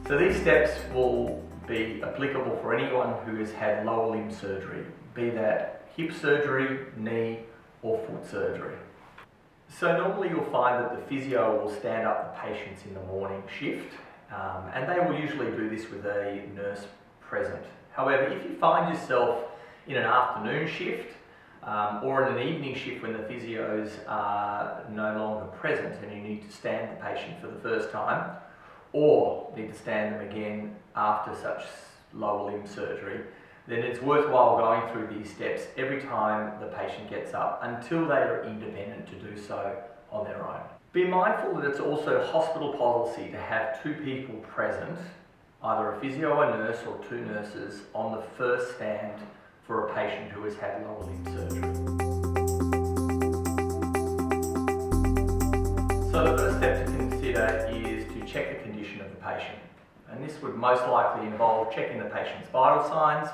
So these steps will be applicable for anyone who has had lower limb surgery, be that hip surgery, knee or foot surgery. So normally you'll find that the physio will stand up the patients in the morning shift, and they will usually do this with a nurse present. However, if you find yourself in an afternoon shift or in an evening shift when the physios are no longer present and you need to stand the patient for the first time, or need to stand them again after such lower limb surgery, then it's worthwhile going through these steps every time the patient gets up until they are independent to do so on their own. Be mindful that it's also hospital policy to have two people present, either a physio or nurse or two nurses, on the first stand for a patient who has had lower limb surgery. So the first step to consider is to check the condition of the patient. And this would most likely involve checking the patient's vital signs.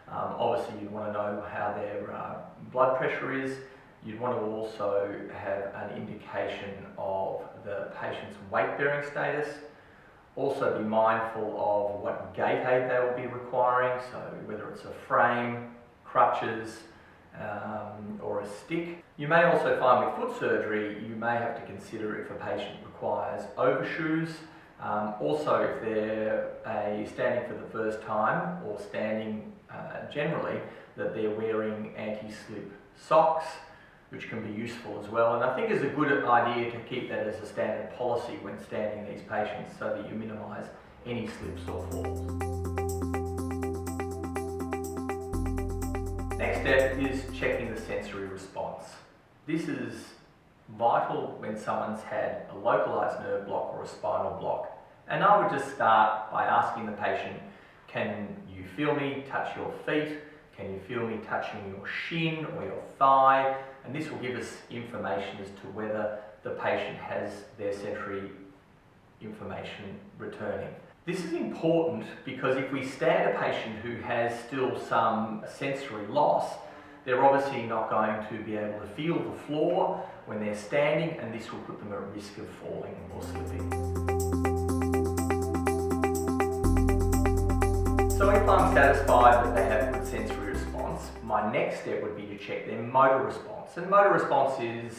Obviously you'd want to know how their blood pressure is. You'd want to also have an indication of the patient's weight-bearing status. Also be mindful of what gait aid they will be requiring, so whether it's a frame, crutches, or a stick. You may also find with foot surgery, you may have to consider if a patient requires overshoes. Also, if they're standing for the first time or standing generally, that they're wearing anti-slip socks, which can be useful as well. And I think it's a good idea to keep that as a standard policy when standing these patients so that you minimise any slips or falls. Next step is checking the sensory response. This is vital when someone's had a localised nerve block or a spinal block. And I would just start by asking the patient, can you feel me touch your feet? Can you feel me touching your shin or your thigh? And this will give us information as to whether the patient has their sensory information returning. This is important because if we stand a patient who has still some sensory loss, they're obviously not going to be able to feel the floor when they're standing, and this will put them at risk of falling or slipping. So if I'm satisfied that they have good sensory response, my next step would be to check their motor response. And motor response is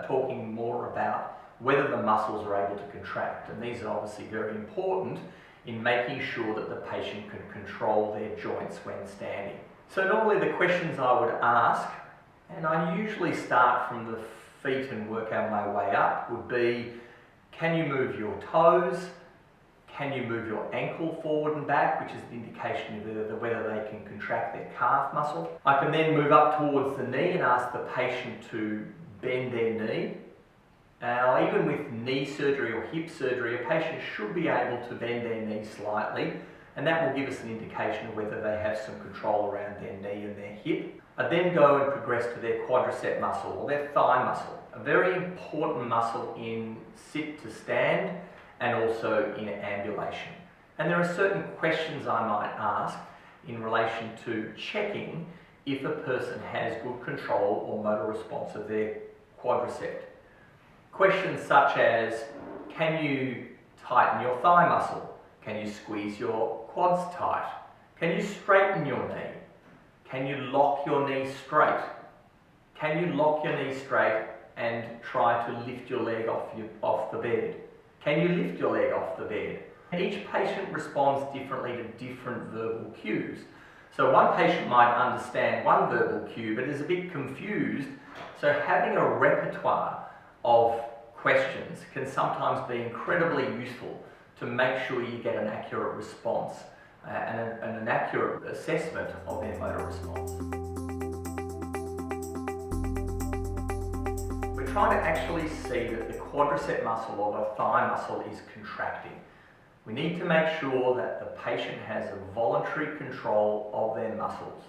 talking more about whether the muscles are able to contract. And these are obviously very important in making sure that the patient can control their joints when standing. So normally the questions I would ask, and I usually start from the feet and work out my way up, would be, can you move your toes? Can you move your ankle forward and back, which is the indication of whether they can contract their calf muscle. I can then move up towards the knee and ask the patient to bend their knee. Now, even with knee surgery or hip surgery, a patient should be able to bend their knee slightly, and that will give us an indication of whether they have some control around their knee and their hip. I then go and progress to their quadricep muscle or their thigh muscle, a very important muscle in sit to stand and also in ambulation. And there are certain questions I might ask in relation to checking if a person has good control or motor response of their quadricep. Questions such as, can you tighten your thigh muscle? Can you squeeze your quads tight? Can you straighten your knee? Can you lock your knee straight? Can you lock your knee straight and try to lift your leg off the bed? Can you lift your leg off the bed? Each patient responds differently to different verbal cues. So one patient might understand one verbal cue but is a bit confused. So having a repertoire of questions can sometimes be incredibly useful to make sure you get an accurate response and an accurate assessment of their motor response. We're trying to actually see that the quadricep muscle or the thigh muscle is contracting. We need to make sure that the patient has a voluntary control of their muscles.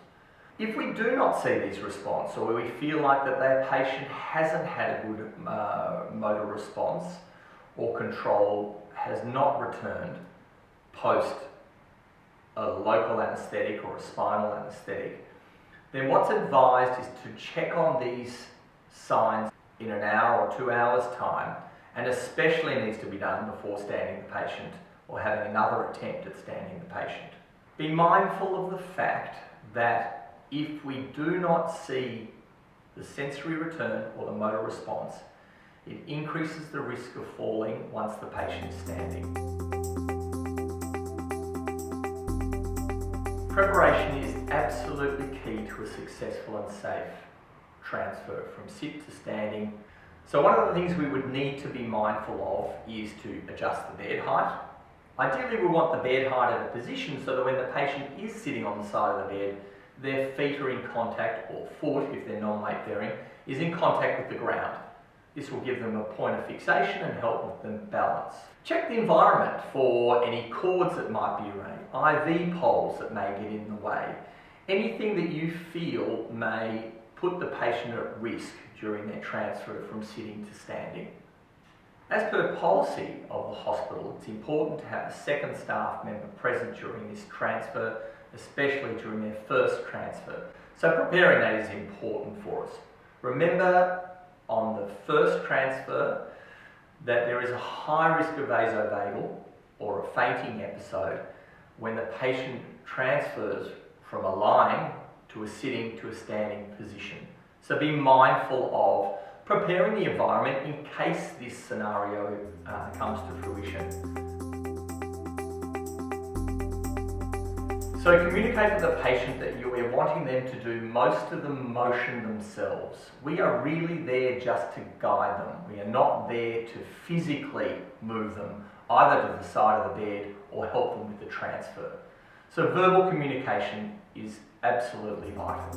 If we do not see these response, or we feel like that their patient hasn't had a good motor response or control has not returned post a local anaesthetic or a spinal anaesthetic, then what's advised is to check on these signs in an hour or 2 hours time, and especially needs to be done before standing the patient or having another attempt at standing the patient. Be mindful of the fact that if we do not see the sensory return or the motor response, it increases the risk of falling once the patient is standing. Preparation is absolutely key to a successful and safe transfer from sit to standing. So one of the things we would need to be mindful of is to adjust the bed height. Ideally, we want the bed height at a position so that when the patient is sitting on the side of the bed, their feet are in contact, or foot, if they're non-weight bearing, is in contact with the ground. This will give them a point of fixation and help with them balance. Check the environment for any cords that might be around, IV poles that may get in the way, anything that you feel may put the patient at risk during their transfer from sitting to standing. As per policy of the hospital, it's important to have a second staff member present during this transfer, especially during their first transfer. So preparing that is important for us. Remember on the first transfer that there is a high risk of vasovagal or a fainting episode when the patient transfers from a lying to a sitting to a standing position. So be mindful of preparing the environment in case this scenario comes to fruition. So communicate with the patient that you are wanting them to do most of the motion themselves. We are really there just to guide them. We are not there to physically move them either to the side of the bed or help them with the transfer. So verbal communication is absolutely vital.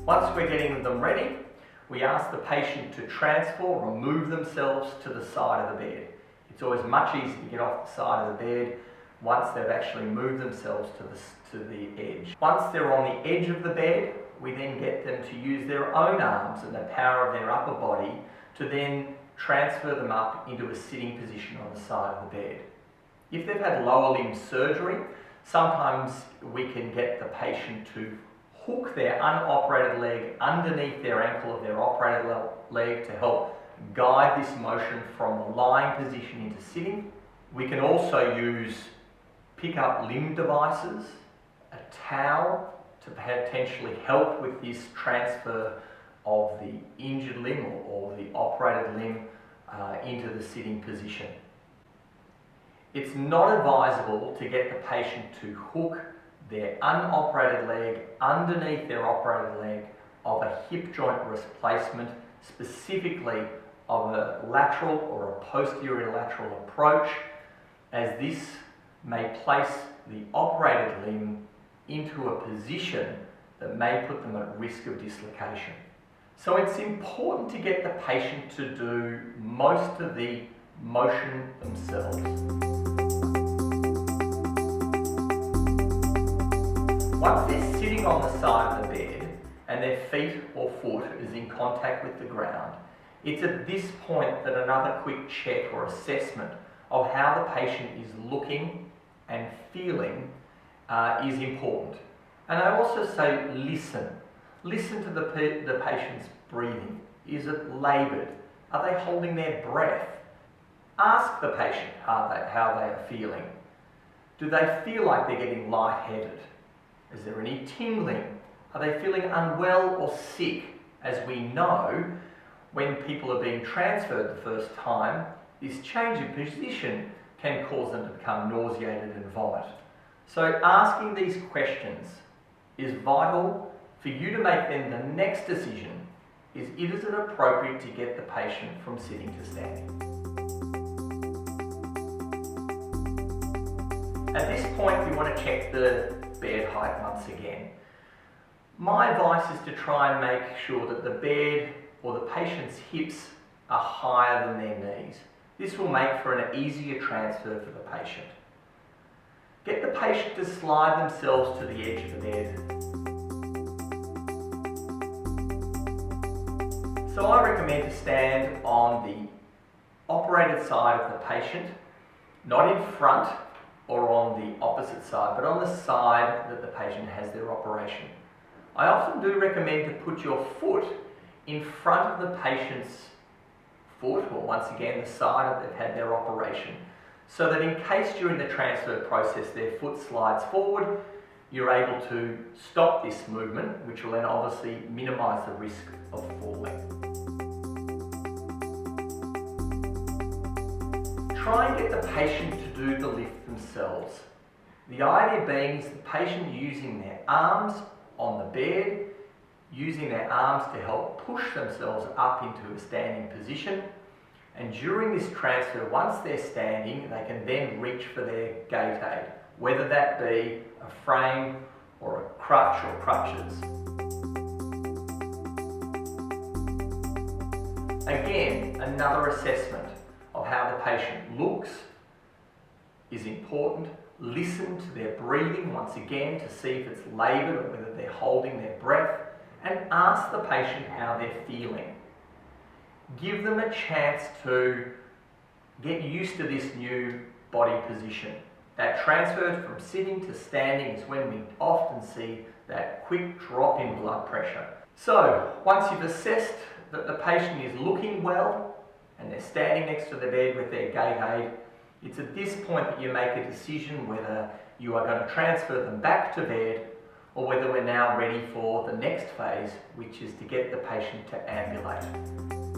Once we're getting them ready, we ask the patient to transfer or move themselves to the side of the bed. It's always much easier to get off the side of the bed once they've actually moved themselves to the edge. Once they're on the edge of the bed, we then get them to use their own arms and the power of their upper body to then transfer them up into a sitting position on the side of the bed. If they've had lower limb surgery, sometimes we can get the patient to hook their unoperated leg underneath their ankle of their operated leg to help guide this motion from the lying position into sitting. We can also use pick-up limb devices, a towel to potentially help with this transfer of the injured limb or the operated limb into the sitting position. It's not advisable to get the patient to hook their unoperated leg underneath their operated leg of a hip joint replacement, specifically of a lateral or a posterior lateral approach, as this may place the operated limb into a position that may put them at risk of dislocation. So it's important to get the patient to do most of the motion themselves. Once they're sitting on the side of the bed and their feet or foot is in contact with the ground, it's at this point that another quick check or assessment of how the patient is looking and feeling is important. And I also say listen. Listen to the patient's breathing. Is it laboured? Are they holding their breath? Ask the patient how they are feeling. Do they feel like they're getting lightheaded? Is there any tingling? Are they feeling unwell or sick? As we know, when people are being transferred the first time, this change in position can cause them to become nauseated and vomit. So asking these questions is vital for you to make then the next decision is it appropriate to get the patient from sitting to standing. At this point, we want to check the bed height once again. My advice is to try and make sure that the bed or the patient's hips are higher than their knees. This will make for an easier transfer for the patient. Get the patient to slide themselves to the edge of the bed. So I recommend to stand on the operated side of the patient, not in front or on the opposite side, but on the side that the patient has their operation. I often do recommend to put your foot in front of the patient's foot, or once again the side that they've had their operation, so that in case during the transfer process their foot slides forward, you're able to stop this movement, which will then obviously minimise the risk of falling. Try and get the patient to do the lift themselves. The idea being is the patient using their arms on the bed, using their arms to help push themselves up into a standing position, and during this transfer, once they're standing, they can then reach for their gait aid, whether that be a frame or a crutch or crutches. Again, another assessment of how the patient looks is important. Listen to their breathing once again to see if it's laboured or whether they're holding their breath, and ask the patient how they're feeling. Give them a chance to get used to this new body position. That transfer from sitting to standing is when we often see that quick drop in blood pressure. So, once you've assessed that the patient is looking well and they're standing next to the bed with their gait aid, it's at this point that you make a decision whether you are going to transfer them back to bed or whether we're now ready for the next phase, which is to get the patient to ambulate.